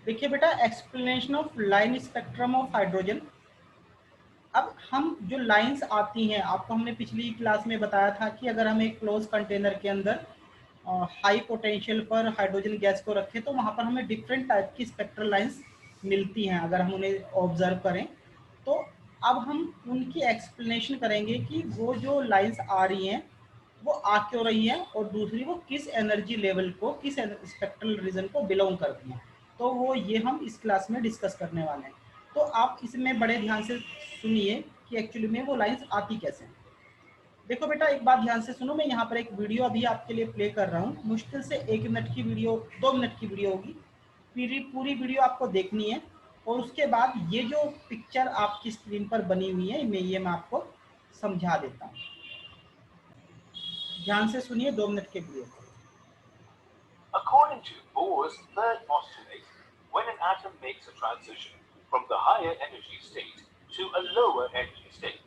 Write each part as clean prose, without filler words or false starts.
देखिए बेटा, explanation of line spectrum of hydrogen. अब हम जो लाइंस आती हैं, आपको हमने पिछली क्लास में बताया था कि अगर हम एक क्लोज कंटेनर के अंदर हाई पोटेंशियल पर हाइड्रोजन गैस को रखें तो वहाँ पर हमें डिफरेंट टाइप की स्पेक्ट्रल लाइंस मिलती हैं अगर हम उन्हें ऑब्जर्व करें। तो अब हम उनकी एक्सप्लेनेशन करेंगे कि वो जो लाइंस आ रही हैं वो आ क्यों रही हैं, और दूसरी वो किस एनर्जी लेवल को, किस स्पेक्ट्रल रीजन को बिलोंग करती हैं। तो वो ये हम इस क्लास में डिस्कस करने वाले हैं। तो आप इसमें बड़े ध्यान से सुनिए कि एक्चुअली में वो लाइंस आती कैसे हैं। देखो बेटा, एक बात ध्यान से सुनो, मैं यहाँ पर एक वीडियो अभी आपके लिए प्ले कर रहा हूँ। मुश्किल से 1 मिनट की वीडियो, 2 मिनट की वीडियो होगी। पूरी वीडियो आपको देखनी है, और उसके बाद ये जो पिक्चर आपकी स्क्रीन पर बनी हुई है मैं आपको समझा देता हूँ। ध्यान से सुनिए 2 मिनट के वीडियो को। According to Bohr's third postulate, when an atom makes a transition from the higher energy state to a lower energy state,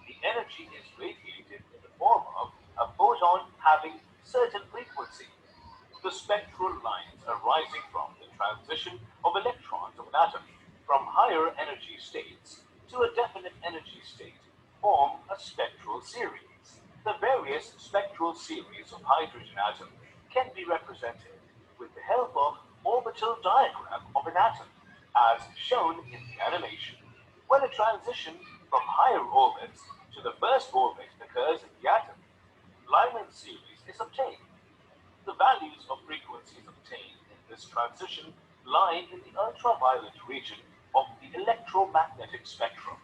the energy is radiated in the form of a photon having certain frequency. The spectral lines arising from the transition of electrons of an atom from higher energy states to a definite energy state form a spectral series. The various spectral series of hydrogen atoms can be represented with the help of orbital diagram of an atom, as shown in the animation. When a transition from higher orbits to the first orbit occurs in the atom, Lyman series is obtained. The values of frequencies obtained in this transition lie in the ultraviolet region of the electromagnetic spectrum.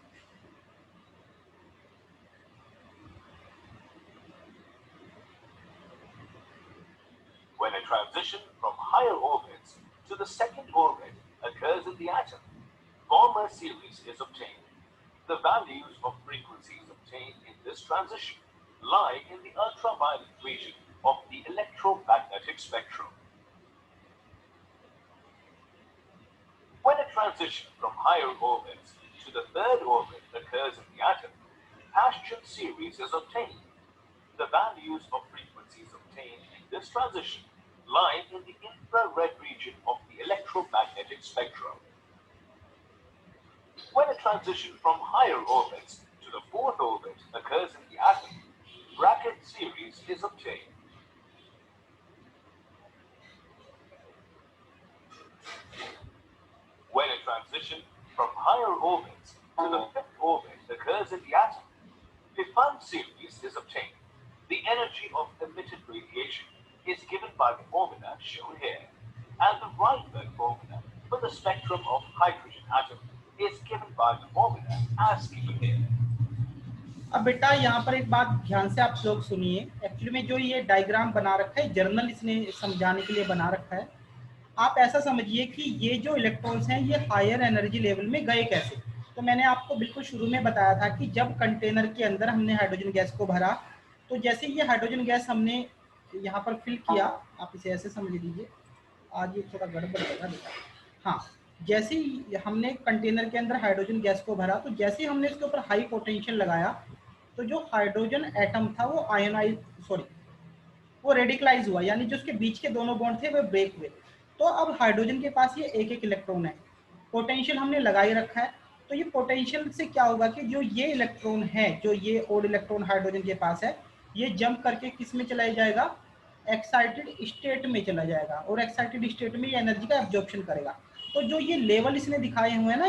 When a transition from higher orbits to the second orbit occurs in the atom, Balmer series is obtained. The values of frequencies obtained in this transition lie in the ultraviolet region of the electromagnetic spectrum. When a transition from higher orbits to the third orbit occurs in the atom, Paschen series is obtained. The values of frequencies obtained in this transition lie in the infrared region of the electromagnetic spectrum. When a transition from higher orbits to the fourth orbit occurs in the atom, bracket series is obtained. When a transition from higher orbits to the fifth orbit occurs in the atom, Pfund series is obtained. The energy of emitted radiation is given by the formula shown here, and the Rydberg formula for the spectrum of hydrogen atom is given by the formula as given here. अब बेटा यहाँ पर एक बात ध्यान से आप लोग सुनिए। एक्चुअली में जो ये डायग्राम बना रखा है, जर्नल इसने समझाने के लिए बना रखा है। आप ऐसा समझिए कि ये जो इलेक्ट्रॉन्स हैं ये हायर एनर्जी लेवल में गए कैसे। तो मैंने आपको बिल्कुल शुरू में बताया था कि जब कंटेनर के अंदर हमने हाइड्रोजन गैस को भरा, तो जैसे ये हाइड्रोजन गैस हमने यहाँ पर फिल किया, आप इसे ऐसे समझ लीजिए। आज ये थोड़ा गड़बड़ लगा बेटा। हाँ, जैसे ही हमने कंटेनर के अंदर हाइड्रोजन गैस को भरा, तो जैसे ही हमने इसके ऊपर हाई पोटेंशियल लगाया, तो जो हाइड्रोजन एटम था वो वो रेडिकलाइज हुआ, यानी जो उसके बीच के दोनों बॉन्ड थे वो ब्रेक हुए। तो अब हाइड्रोजन के पास ये एक एक इलेक्ट्रॉन है, पोटेंशियल हमने लगा ही रखा है। तो ये पोटेंशियल से क्या होगा कि जो ये इलेक्ट्रॉन है, जो ये ओड इलेक्ट्रॉन हाइड्रोजन के पास है, ये जंप करके किस में चला जाएगा, एक्साइटेड स्टेट में चला जाएगा, और एक्साइटेड स्टेट में ये एनर्जी का एब्जॉर्प्शन करेगा। तो जो ये लेवल इसने दिखाए हुए हैं ना,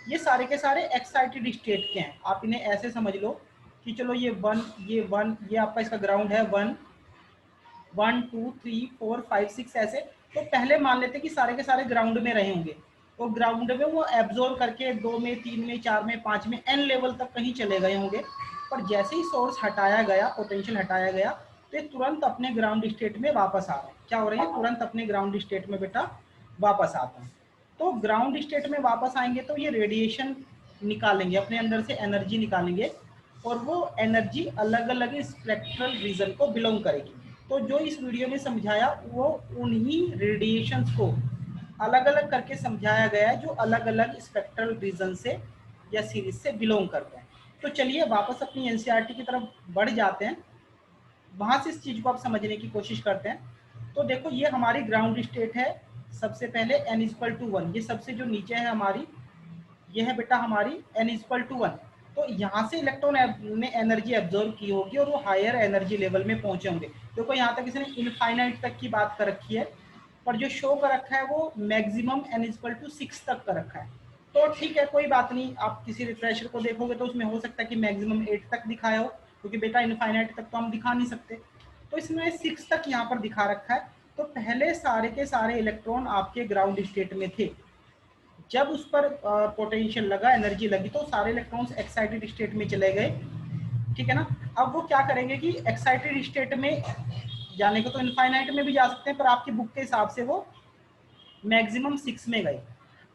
ये सारे के सारे एक्साइटेड स्टेट के हैं। आप इन्हें ऐसे समझ लो कि चलो ये वन, ये आपका इसका ग्राउंड है 1 1 2 3 4 5 6 ऐसे। तो पहले मान लेते कि सारे के सारे ग्राउंड में रहे होंगे, तो ग्राउंड में वो एब्जॉर्ब करके 2 में 3 में 4 में 5 में एन लेवल तक कहीं चले गए होंगे। पर जैसे ही सोर्स हटाया गया, पोटेंशियल हटाया गया, तो ये तुरंत अपने ग्राउंड स्टेट में वापस आ रहे हैं। क्या हो रही है, तुरंत अपने ग्राउंड स्टेट में बेटा वापस आते हैं। तो ग्राउंड स्टेट में वापस आएंगे तो ये रेडिएशन निकालेंगे, अपने अंदर से एनर्जी निकालेंगे, और वो एनर्जी अलग अलग स्पेक्ट्रल रीजन को बिलोंग करेगी। तो जो इस वीडियो में समझाया वो उन्हीं रेडिएशंस को अलग अलग करके समझाया गया है, जो अलग अलग स्पेक्ट्रल रीजन से या सीरीज से बिलोंग करते हैं। तो चलिए वापस अपनी एनसीईआरटी की तरफ बढ़ जाते हैं, वहां से इस चीज को आप समझने की कोशिश करते हैं। तो देखो, ये हमारी ग्राउंड स्टेट है, सबसे पहले n=1, ये सबसे जो नीचे है हमारी, ये है बेटा हमारी n=1। तो यहाँ से इलेक्ट्रॉन ने एनर्जी एब्जॉर्ब की होगी और वो हायर एनर्जी लेवल में पहुंचे होंगे। देखो यहाँ तक इसने इनफाइनाइट तक की बात कर रखी है, पर जो शो कर रखा है वो मैक्सिमम n=6 तक कर रखा है। तो ठीक है, कोई बात नहीं, आप किसी रिफ्रेशर को देखोगे तो उसमें हो सकता है कि मैक्सिमम 8 तक दिखाया हो, क्योंकि बेटा इनफाइनाइट तक तो हम दिखा नहीं सकते। तो इसमें 6 तक यहाँ पर दिखा रखा है। तो पहले सारे के सारे इलेक्ट्रॉन आपके ग्राउंड स्टेट में थे, जब उस पर पोटेंशियल लगा, एनर्जी लगी, तो सारे इलेक्ट्रॉन्स एक्साइटेड स्टेट में चले गए, ठीक है ना। अब वो क्या करेंगे कि एक्साइटेड स्टेट में जाने को तो इनफाइनाइट में भी जा सकते हैं, पर आपकी बुक के हिसाब से वो मैक्सिमम 6 में गए।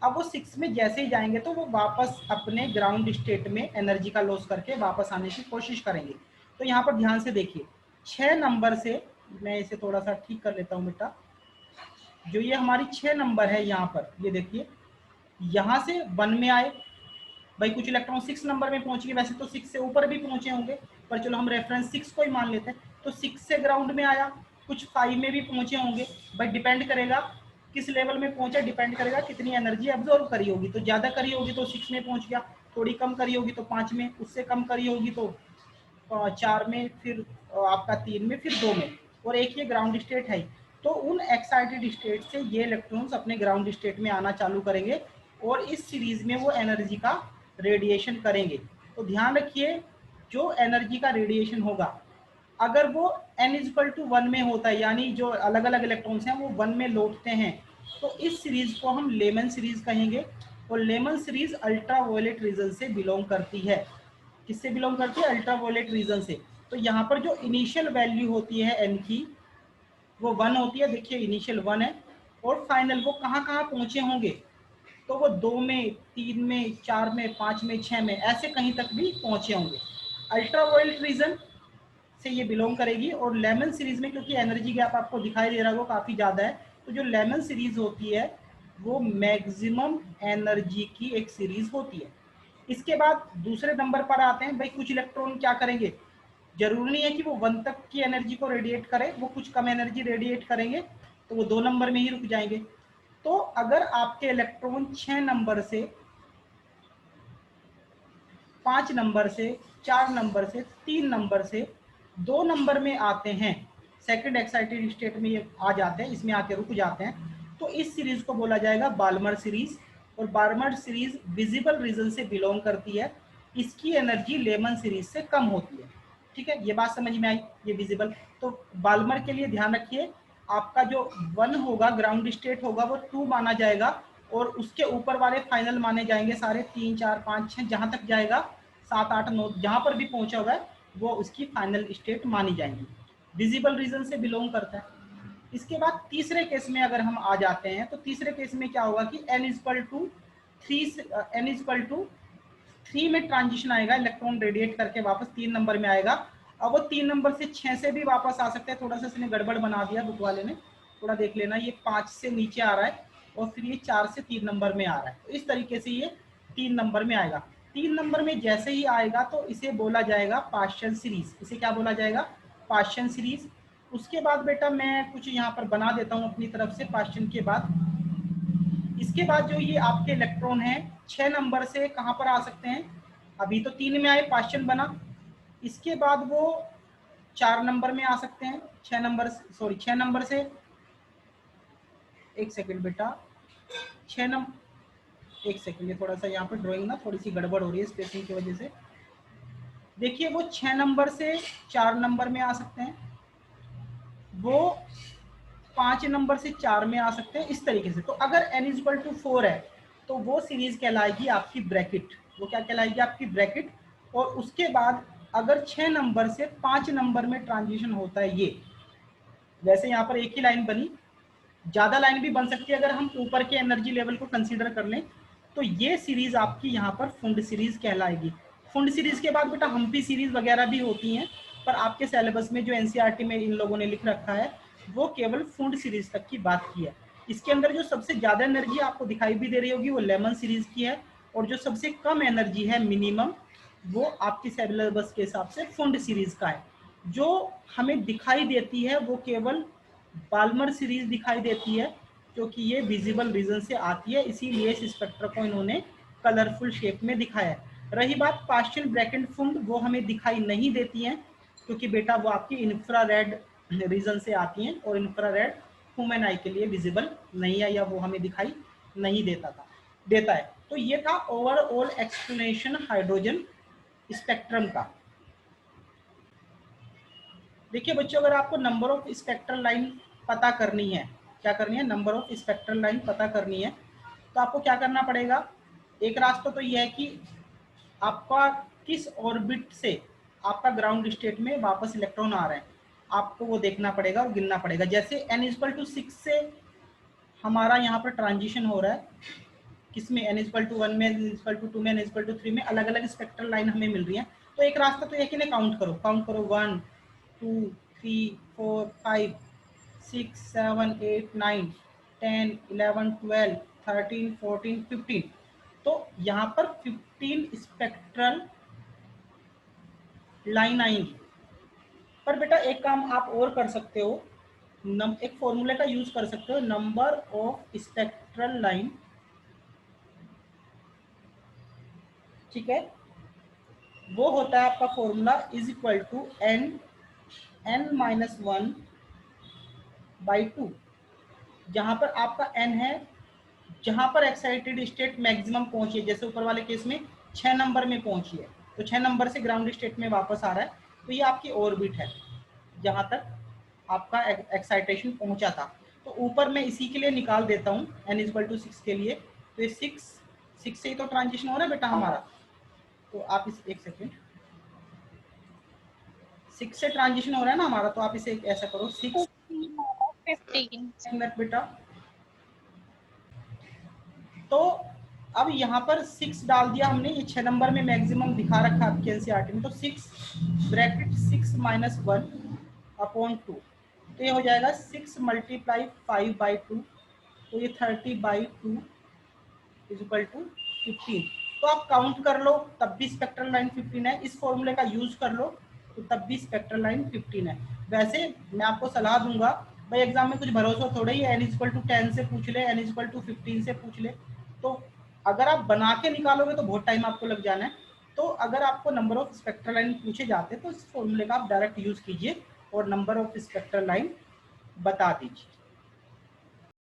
अब वो 6 में जैसे ही जाएंगे तो वो वापस अपने ग्राउंड स्टेट में एनर्जी का लॉस करके वापस आने की कोशिश करेंगे। तो यहाँ पर ध्यान से देखिए, 6 नंबर से, मैं इसे थोड़ा सा ठीक कर लेता हूँ बेटा, जो ये हमारी 6 नंबर है यहाँ पर, ये देखिए यहाँ से 1 में आए भाई, कुछ इलेक्ट्रॉन 6 नंबर में पहुंच गए, वैसे तो 6 से ऊपर भी पहुंचे होंगे, पर चलो हम रेफरेंस 6 को ही मान लेते हैं। तो 6 से ग्राउंड में आया, कुछ 5 में भी पहुंचे होंगे भाई, डिपेंड करेगा किस लेवल में पहुंचा, डिपेंड करेगा कितनी एनर्जी एब्जॉर्ब करी होगी। तो ज्यादा करी होगी तो 6 में पहुंच गया, थोड़ी कम करी होगी तो 5 में, उससे कम करी होगी तो 4 में, फिर आपका 3 में, फिर 2 में, और एक ये ग्राउंड स्टेट है। तो उन एक्साइटेड स्टेट से ये इलेक्ट्रॉन्स अपने ग्राउंड स्टेट में आना चालू करेंगे और इस सीरीज में वो एनर्जी का रेडिएशन करेंगे। तो ध्यान रखिए, जो एनर्जी का रेडिएशन होगा, अगर वो n=1 में होता है, यानी जो अलग अलग इलेक्ट्रॉन्स हैं वो 1 में लौटते हैं, तो इस सीरीज को हम लेमन सीरीज कहेंगे। और लेमन सीरीज अल्ट्रावायलेट रीजन से बिलोंग करती है। किससे बिलोंग करती है? अल्ट्रावायलेट रीजन से। तो यहाँ पर जो इनिशियल वैल्यू होती है n की, वो 1 होती है। देखिए इनिशियल 1 है, और फाइनल वो कहाँ कहाँ पहुंचे होंगे, तो वो 2 में, 3 में, 4 में, 5 में, 6 में, ऐसे कहीं तक भी पहुंचे होंगे। अल्ट्रावायलेट रीजन से ये बिलोंग करेगी। और लेमन सीरीज में, क्योंकि एनर्जी गैप आपको दिखाई दे रहा है वो काफी ज्यादा है, तो जो लेमन सीरीज होती है वो मैक्सिमम एनर्जी की एक सीरीज होती है। इसके बाद दूसरे नंबर पर आते हैं भाई, कुछ इलेक्ट्रॉन क्या करेंगे, जरूरी नहीं है कि वो 1 तक की एनर्जी को रेडिएट करे, वो कुछ कम एनर्जी रेडिएट करेंगे, तो वो 2 नंबर में ही रुक जाएंगे। तो अगर आपके इलेक्ट्रॉन 6 नंबर से, 5 नंबर से, 4 नंबर से, 3 नंबर से 2 नंबर में आते हैं, सेकंड एक्साइटेड स्टेट में ये आ जाते हैं, इसमें आके रुक जाते हैं, तो इस सीरीज को बोला जाएगा बाल्मर सीरीज। और बाल्मर सीरीज विजिबल रीजन से बिलोंग करती है, इसकी एनर्जी लेमन सीरीज से कम होती है। ठीक है, ये बात समझ में आई, ये विजिबल। तो बाल्मर के लिए ध्यान रखिए, आपका जो 1 होगा, ग्राउंड स्टेट होगा, वो 2 माना जाएगा, और उसके ऊपर वाले फाइनल माने जाएंगे सारे, 3, 4, 5, 6, जहां तक जाएगा, 7, 8, 9, जहां पर भी पहुंचा हुआ है वो उसकी फाइनल स्टेट मानी जाएंगी। विजिबल रीजन से बिलोंग करता है। इसके बाद तीसरे केस में अगर हम आ जाते हैं, तो तीसरे केस में क्या होगा कि n=3 में ट्रांजिशन आएगा, इलेक्ट्रॉन रेडिएट करके वापस 3 नंबर में आएगा। अब वो 3 नंबर से 6 से भी वापस आ सकते हैं, थोड़ा सा इसने गड़बड़ बना दिया बुक वाले ने, थोड़ा देख लेना, ये 5 से नीचे आ रहा है और फिर ये 4 से 3 नंबर में आ रहा है, तो इस तरीके से ये 3 नंबर में आएगा। 3 नंबर में जैसे ही आएगा तो इसे बोला जाएगा पार्शियल सीरीज। इसे क्या बोला जाएगा? Partial series. उसके बाद बेटा मैं कुछ यहाँ पर बना देता हूँ अपनी तरफ से पार्शियल के बाद। इसके बाद जो ये आपके इलेक्ट्रॉन है 6 नंबर से कहाँ पर आ सकते हैं? अभी तो 3 में आए, पार्शियल बना। इसके बाद वो 4 नंबर में आ सकते हैं, 6 नंबर से, एक सेकंड बेटा, 6 नंबर, एक सेकंड, ये थोड़ा सा यहाँ पर ड्राइंग ना थोड़ी सी गड़बड़ हो रही है स्पेसिंग की वजह से। देखिए वो 6 नंबर से 4 नंबर में आ सकते हैं, वो 5 नंबर से 4 में आ सकते हैं, इस तरीके से। तो अगर n=4 है तो वो सीरीज कहलाएगी आपकी ब्रैकेट। वो क्या कहलाएगी? आपकी ब्रैकेट। और उसके बाद अगर 6 नंबर से 5 नंबर में ट्रांजिशन होता है, ये वैसे यहाँ पर एक ही लाइन बनी, ज्यादा लाइन भी बन सकती है अगर हम ऊपर के एनर्जी लेवल को कंसीडर कर लें, तो ये सीरीज आपकी यहाँ पर फुंड सीरीज कहलाएगी। फुंड सीरीज के बाद बेटा हम्पी सीरीज वगैरह भी होती हैं, पर आपके सिलेबस में जो एनसीईआरटी में इन लोगों ने लिख रखा है वो केवल फुंड सीरीज तक की बात की है। इसके अंदर जो सबसे ज्यादा एनर्जी आपको दिखाई भी दे रही होगी वो लेमन सीरीज की है, और जो सबसे कम एनर्जी है मिनिमम, वो आपकी सिलेबस के हिसाब से फुंड सीरीज का है। जो हमें दिखाई देती है वो केवल बाल्मर सीरीज दिखाई देती है, क्योंकि ये विजिबल रीजन से आती है, इसीलिए इस स्पेक्ट्रा को इन्होंने कलरफुल शेप में दिखाया है। रही बात पार्शियल ब्रैकेट फुंड, वो हमें दिखाई नहीं देती हैं क्योंकि बेटा वो आपकी इंफ्रारेड रीजन से आती हैं और इंफ्रारेड ह्यूमन आई के लिए विजिबल नहीं है या वो हमें दिखाई नहीं देता है। तो ये था ओवरऑल एक्सप्लेनेशन हाइड्रोजन स्पेक्ट्रम का। देखिए बच्चों, अगर आपको नंबर ऑफ स्पेक्ट्रल लाइन पता करनी है, क्या करनी है, नंबर ऑफ स्पेक्ट्रल लाइन पता करनी है, तो आपको क्या करना पड़ेगा। एक रास्ता तो यह है कि आपका किस ऑर्बिट से आपका ग्राउंड स्टेट में वापस इलेक्ट्रॉन आ रहे हैं, आपको वो देखना पड़ेगा और गिनना पड़ेगा। जैसे n=6 से हमारा यहाँ पर ट्रांजिशन हो रहा है, किसमें, n=1 में, n=2 में, n=3 में अलग अलग स्पेक्ट्रल लाइन हमें मिल रही है। तो एक रास्ता तो यह कि काउंट करो 1 2 3 4 5 6 7 8 9 10 11 12 13 14 15। तो यहाँ पर 15 स्पेक्ट्रल लाइन आएंगी। पर बेटा एक काम आप और कर सकते हो, एक फॉर्मूले का यूज कर सकते हो, नंबर ऑफ स्पेक्ट्रल लाइन, ठीक है, वो होता है आपका फॉर्मूला n-1/2, जहां पर आपका n है, जहां पर एक्साइटेड स्टेट मैक्सिमम पहुंची है, जैसे ऊपर वाले केस में 6 नंबर में पहुंची है, तो 6 नंबर से ग्राउंड स्टेट में वापस आ रहा है, तो ये आपकी ऑर्बिट है जहां तक आपका एक्साइटेशन पहुंचा था। तो ऊपर मैं इसी के लिए निकाल देता हूँ n=6 के लिए, तो ये 6 से ही तो ट्रांजिशन हो रहा है बेटा हमारा। तो आप इस एक सेकेंड, 6 से ट्रांजिशन हो रहा है ना हमारा, तो आप इसे ऐसा करो 6 मिनट बेटा। तो अब यहाँ पर 6 डाल दिया हमने, ये 6 नंबर में मैक्सिमम दिखा रखा है आपके एनसीईआरटी में, तो 6 ब्रैकेट 6 - 1/2, तो ये हो जाएगा 6 × 5/2, तो ये 30/2 = 15। तो आप काउंट कर लो तब भी स्पेक्ट्रल लाइन 15 है, इस फॉर्मूले का यूज कर लो तो तब भी स्पेक्ट्रल लाइन 15 है। वैसे मैं आपको सलाह दूंगा भाई, एग्जाम में कुछ भरोसा थोड़ा ही, n=10 से पूछ ले, n=15 से पूछ ले, तो अगर आप बना के निकालोगे तो बहुत टाइम आपको लग जाना है। तो अगर आपको नंबर ऑफ स्पेक्ट्रल लाइन पूछे जाते हैं तो इस फॉर्मूले का आप डायरेक्ट यूज कीजिए और नंबर ऑफ स्पेक्ट्रल लाइन बता दीजिए।